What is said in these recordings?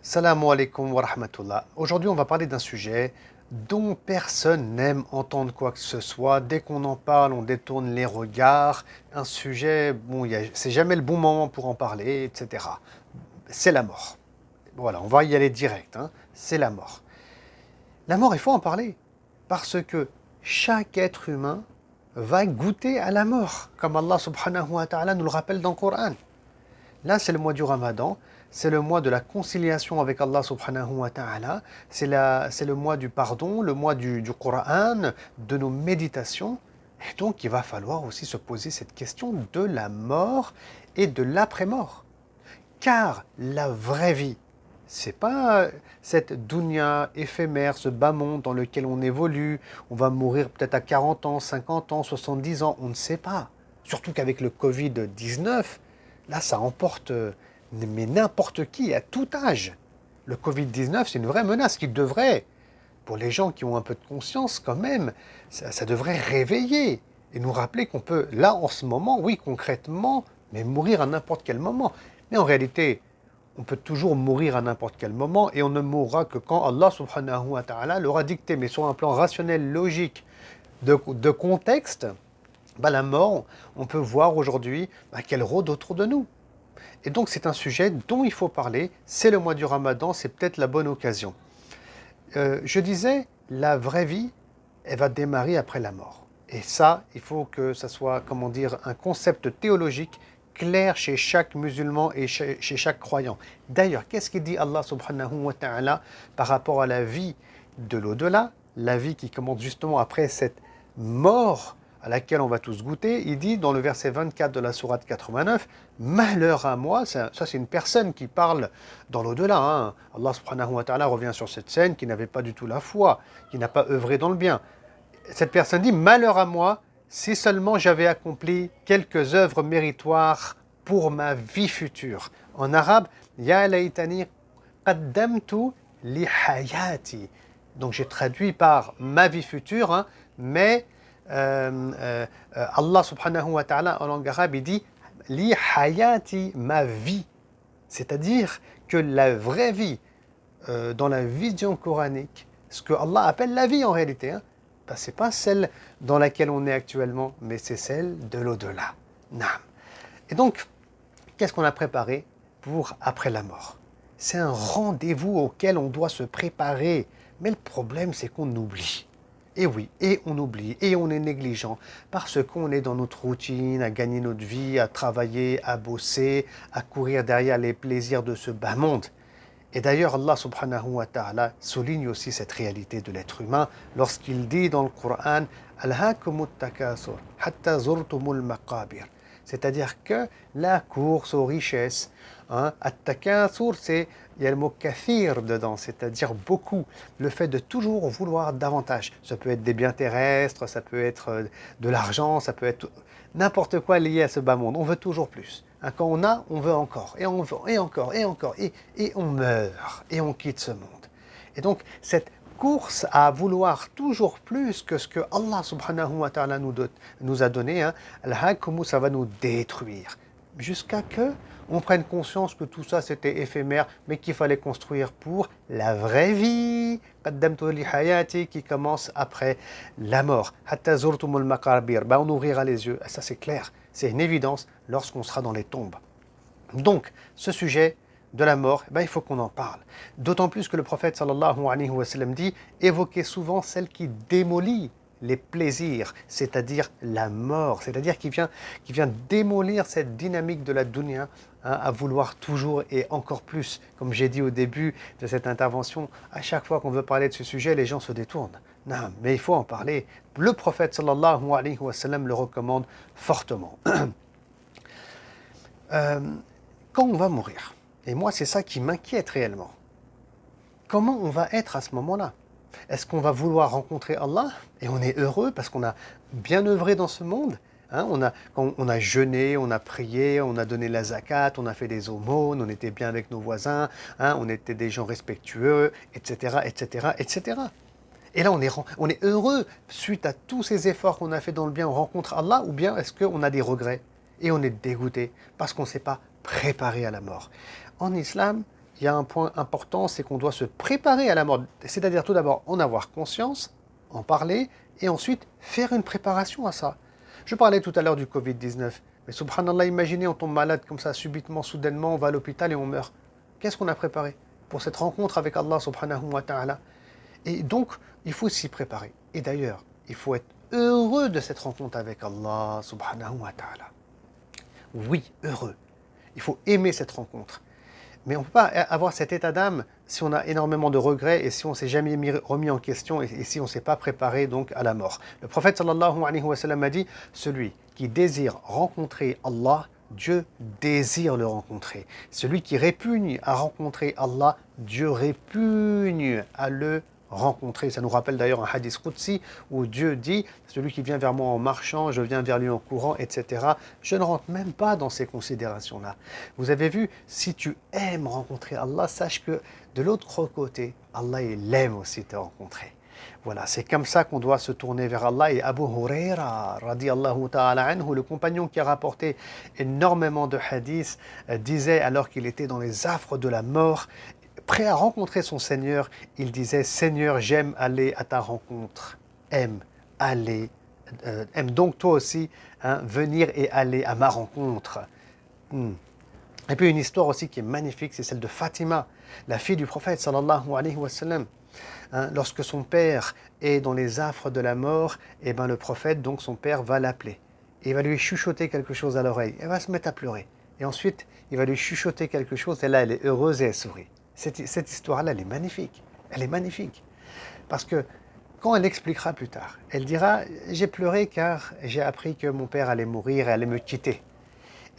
Salam alaikum wa rahmatullah. Aujourd'hui, on va parler d'un sujet dont personne n'aime entendre quoi que ce soit. Dès qu'on en parle, on détourne les regards. Un sujet, bon, c'est jamais le bon moment pour en parler, etc. C'est la mort. Voilà, on va y aller direct, hein. C'est la mort. La mort, il faut en parler. Parce que chaque être humain va goûter à la mort, comme Allah subhanahu wa ta'ala nous le rappelle dans le Coran. Là, c'est le mois du Ramadan, c'est le mois de la conciliation avec Allah subhanahu wa ta'ala, c'est le mois du pardon, le mois du Coran, de nos méditations. Et donc, il va falloir aussi se poser cette question de la mort et de l'après-mort. Car la vraie vie, c'est pas cette dunya éphémère, ce bas monde dans lequel on évolue, on va mourir peut-être à 40 ans, 50 ans, 70 ans, on ne sait pas. Surtout qu'avec le Covid-19, là, ça emporte mais n'importe qui, à tout âge. Le Covid-19, c'est une vraie menace qui devrait, pour les gens qui ont un peu de conscience quand même, ça devrait réveiller et nous rappeler qu'on peut, là, en ce moment, oui, concrètement, mais mourir à n'importe quel moment. Mais en réalité, on peut toujours mourir à n'importe quel moment et on ne mourra que quand Allah subhanahu wa ta'ala l'aura dicté. Mais sur un plan rationnel, logique, de contexte, la mort, on peut voir aujourd'hui qu'elle rôde autour de nous. Et donc c'est un sujet dont il faut parler, c'est le mois du Ramadan, c'est peut-être la bonne occasion. Je disais, la vraie vie, elle va démarrer après la mort. Et ça, il faut que ça soit, comment dire, un concept théologique clair chez chaque musulman et chez chaque croyant. D'ailleurs, qu'est-ce qu'il dit Allah subhanahu wa ta'ala par rapport à la vie de l'au-delà, la vie qui commence justement après cette mort à laquelle on va tous goûter? Il dit dans le verset 24 de la sourate 89, « Malheur à moi », ça c'est une personne qui parle dans l'au-delà, hein. Allah subhanahu wa ta'ala revient sur cette scène qui n'avait pas du tout la foi, qui n'a pas œuvré dans le bien. Cette personne dit « Malheur à moi, si seulement j'avais accompli quelques œuvres méritoires pour ma vie future. » En arabe, « Ya laytani qaddamtu li hayati ». Donc j'ai traduit par « ma vie future hein, », mais Allah subhanahu wa ta'ala en langue arabe, il dit « li hayati », ma vie. C'est-à-dire que la vraie vie, dans la vision coranique, ce que Allah appelle la vie en réalité, hein, ce n'est pas celle dans laquelle on est actuellement, mais c'est celle de l'au-delà. Naam. Et donc, qu'est-ce qu'on a préparé pour après la mort? C'est un rendez-vous auquel on doit se préparer. Mais le problème, c'est qu'on oublie. Et oui, et on oublie, et on est négligent, parce qu'on est dans notre routine, à gagner notre vie, à travailler, à bosser, à courir derrière les plaisirs de ce bas monde. Et d'ailleurs, Allah subhanahu wa ta'ala souligne aussi cette réalité de l'être humain lorsqu'il dit dans le Coran « Alhaakumut takasur, hatta zurtumul maqabir ». C'est-à-dire que la course aux richesses, hein, at-takasur, il y a le mot kathir dedans, c'est-à-dire beaucoup. Le fait de toujours vouloir davantage. Ça peut être des biens terrestres, ça peut être de l'argent, ça peut être n'importe quoi lié à ce bas monde. On veut toujours plus. Hein, quand on a, on veut encore, et on veut, et encore, et encore, et on meurt, et on quitte ce monde. Et donc, cette course à vouloir toujours plus que ce que Allah subhanahu wa ta'ala nous a donné, hein, ça va nous détruire. Jusqu'à que on prenne conscience que tout ça c'était éphémère, mais qu'il fallait construire pour la vraie vie, qui commence après la mort. On ouvrira les yeux, ça c'est clair, c'est une évidence lorsqu'on sera dans les tombes. Donc, ce sujet de la mort, il faut qu'on en parle. D'autant plus que le prophète sallallahu alayhi wa sallam dit « Évoquez souvent celle qui démolit les plaisirs, c'est-à-dire la mort, c'est-à-dire qui vient démolir cette dynamique de la dunya, hein, à vouloir toujours et encore plus. Comme j'ai dit au début de cette intervention, à chaque fois qu'on veut parler de ce sujet, les gens se détournent. Non, mais il faut en parler. Le prophète sallallahu alayhi wa sallam le recommande fortement. Quand on va mourir, et moi c'est ça qui m'inquiète réellement, comment on va être à ce moment-là? Est-ce qu'on va vouloir rencontrer Allah et on est heureux parce qu'on a bien œuvré dans ce monde, hein, on a jeûné, on a prié, on a donné la zakat, on a fait des aumônes, on était bien avec nos voisins, hein, on était des gens respectueux, etc., etc., etc. Et là, on est heureux suite à tous ces efforts qu'on a fait dans le bien, on rencontre Allah, ou bien est-ce qu'on a des regrets et on est dégoûté parce qu'on ne s'est pas préparé à la mort? En islam, il y a un point important, c'est qu'on doit se préparer à la mort. C'est-à-dire tout d'abord en avoir conscience, en parler, et ensuite faire une préparation à ça. Je parlais tout à l'heure du Covid-19, mais subhanallah, imaginez on tombe malade comme ça, subitement, soudainement, on va à l'hôpital et on meurt. Qu'est-ce qu'on a préparé pour cette rencontre avec Allah subhanahu wa ta'ala? Et donc, il faut s'y préparer. Et d'ailleurs, il faut être heureux de cette rencontre avec Allah subhanahu wa ta'ala. Oui, heureux. Il faut aimer cette rencontre. Mais on ne peut pas avoir cet état d'âme si on a énormément de regrets et si on ne s'est jamais remis en question et si on ne s'est pas préparé donc à la mort. Le prophète sallallahu alayhi wa sallam a dit, celui qui désire rencontrer Allah, Dieu désire le rencontrer. Celui qui répugne à rencontrer Allah, Dieu répugne à le rencontrer. Ça nous rappelle d'ailleurs un hadith Qudsi où Dieu dit, celui qui vient vers moi en marchant, je viens vers lui en courant, etc. Je ne rentre même pas dans ces considérations-là. Vous avez vu, si tu aimes rencontrer Allah, sache que de l'autre côté, Allah il aime aussi te rencontrer. Voilà, c'est comme ça qu'on doit se tourner vers Allah. Et Abu Huraira, radiyallahu ta'ala anhu, le compagnon qui a rapporté énormément de hadiths, disait alors qu'il était dans les affres de la mort, prêt à rencontrer son Seigneur, il disait, Seigneur, j'aime aller à ta rencontre. Aime donc toi aussi venir et aller à ma rencontre. Et puis une histoire aussi qui est magnifique, c'est celle de Fatima, la fille du prophète sallallahu alayhi wa sallam. Lorsque son père est dans les affres de la mort, et le prophète, donc son père, va l'appeler. Et il va lui chuchoter quelque chose à l'oreille. Elle va se mettre à pleurer. Et ensuite, il va lui chuchoter quelque chose, et là, elle est heureuse et elle sourit. Cette histoire-là, elle est magnifique. Elle est magnifique. Parce que quand elle expliquera plus tard, elle dira, j'ai pleuré car j'ai appris que mon père allait mourir et allait me quitter.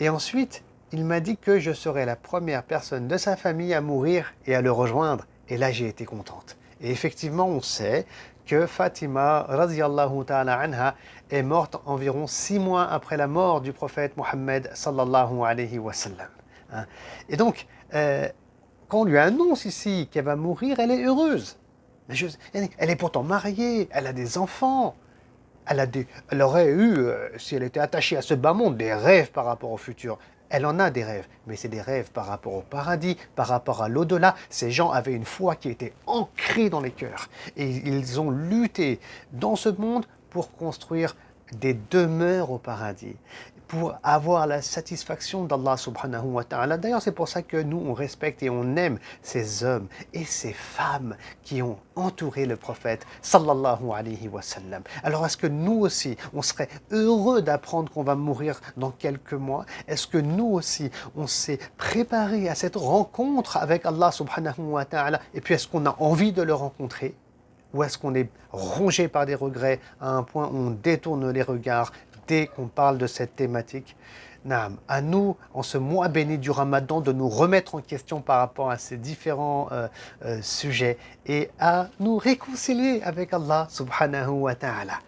Et ensuite, il m'a dit que je serais la première personne de sa famille à mourir et à le rejoindre. Et là, j'ai été contente. Et effectivement, on sait que Fatima, radiyallahu ta'ala anha, est morte environ 6 mois après la mort du prophète Mohammed, sallallahu alayhi wa sallam. Et donc, quand on lui annonce ici qu'elle va mourir, elle est heureuse. Mais elle est pourtant mariée, elle a des enfants. Elle aurait eu, si elle était attachée à ce bas monde, des rêves par rapport au futur. Elle en a des rêves, mais c'est des rêves par rapport au paradis, par rapport à l'au-delà. Ces gens avaient une foi qui était ancrée dans les cœurs. Et ils ont lutté dans ce monde pour construire des demeures au paradis, pour avoir la satisfaction d'Allah subhanahu wa ta'ala. D'ailleurs, c'est pour ça que nous, on respecte et on aime ces hommes et ces femmes qui ont entouré le prophète sallallahu alayhi wa sallam. Alors, est-ce que nous aussi, on serait heureux d'apprendre qu'on va mourir dans quelques mois? Est-ce que nous aussi, on s'est préparé à cette rencontre avec Allah subhanahu wa ta'ala? Et puis, est-ce qu'on a envie de le rencontrer? Ou est-ce qu'on est rongé par des regrets à un point où on détourne les regards dès qu'on parle de cette thématique? Naam, à nous, en ce mois béni du Ramadan, de nous remettre en question par rapport à ces différents sujets et à nous réconcilier avec Allah subhanahu wa ta'ala.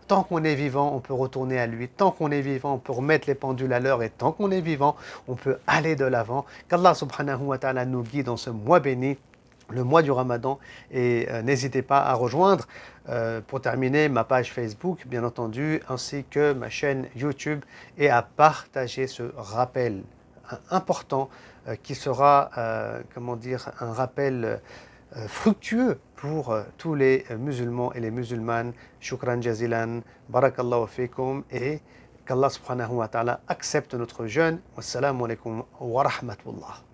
Tant qu'on est vivant, on peut retourner à lui. Tant qu'on est vivant, on peut remettre les pendules à l'heure. Et tant qu'on est vivant, on peut aller de l'avant. Qu'Allah subhanahu wa ta'ala nous guide dans ce mois béni, le mois du Ramadan, et n'hésitez pas à rejoindre, pour terminer, ma page Facebook, bien entendu, ainsi que ma chaîne YouTube, et à partager ce rappel important qui sera, un rappel fructueux pour tous les musulmans et les musulmanes. Shukran jazilan, barakallahu fikum, et qu'Allah subhanahu wa ta'ala accepte notre jeûne. Wassalamu alaikum wa rahmatullah.